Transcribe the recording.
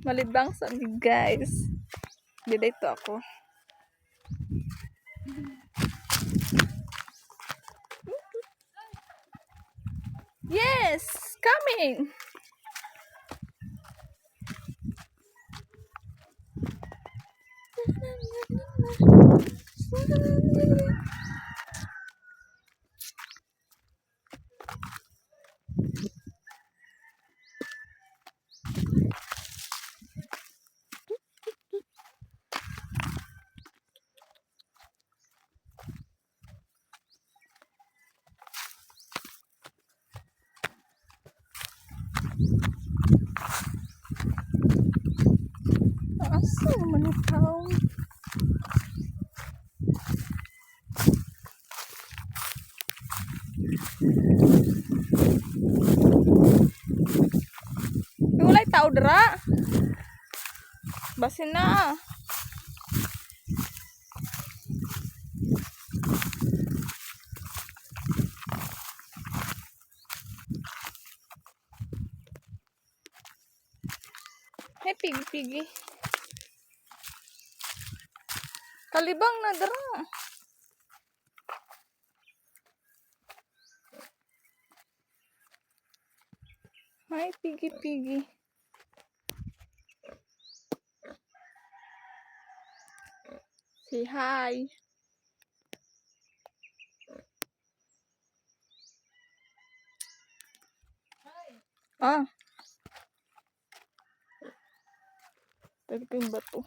Malibang sa amin, guys. Dito ako. Yes, coming. Asa naman ikaw? Walay tao dira. Basin na. Hey, pigi-pigi. Kalibang na dira. Hi, pigi-pigi. Say hi. Ah. Tagping bato.